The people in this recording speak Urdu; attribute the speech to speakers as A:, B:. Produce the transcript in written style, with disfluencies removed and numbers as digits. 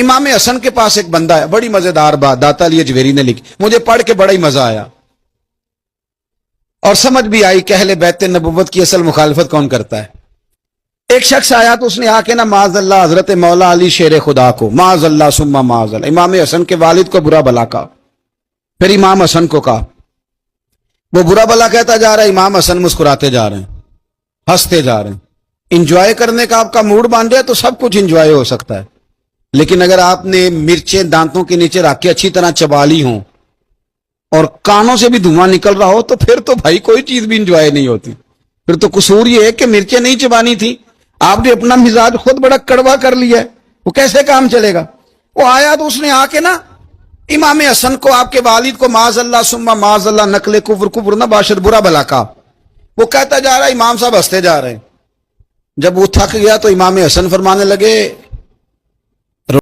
A: امام حسن کے پاس ایک بندہ ہے، بڑی مزیدار بات داتا علی اجویری نے لکھی، مجھے پڑھ کے بڑا ہی مزہ آیا اور سمجھ بھی آئی کہ اہل بیت نبوت کی اصل مخالفت کون کرتا ہے۔ ایک شخص آیا تو اس نے آ کے نا معاذ اللہ حضرت مولا علی شیر خدا کو، معاذ اللہ ثم معاذ اللہ، امام حسن کے والد کو برا بلا کہا، پھر امام حسن کو کہا، وہ برا بلا کہتا جا رہا ہے، امام حسن مسکراتے جا رہے ہیں، ہنستے جا رہے ہیں۔ انجوائے کرنے کا آپ کا موڈ باندھے تو سب کچھ انجوائے ہو سکتا ہے، لیکن اگر آپ نے مرچیں دانتوں کے نیچے رکھ کے اچھی طرح چبا لی ہوں اور کانوں سے بھی دھواں نکل رہا ہو تو پھر تو بھائی کوئی چیز بھی انجوائے نہیں ہوتی، پھر تو قصور یہ ہے کہ مرچیں نہیں چبانی تھی، آپ نے اپنا مزاج خود بڑا کڑوا کر لیا ہے، وہ کیسے کام چلے گا؟ وہ آیا تو اس نے آ کے نا امام حسن کو، آپ کے والد کو معاذ اللہ ثم معاذ اللہ نقل کفر نہ باشد برا بلا کہا۔ وہ کہتا جا رہا ہے، امام صاحب ہنستے جا رہے ہیں۔ جب وہ تھک گیا تو امام حسن فرمانے لگے،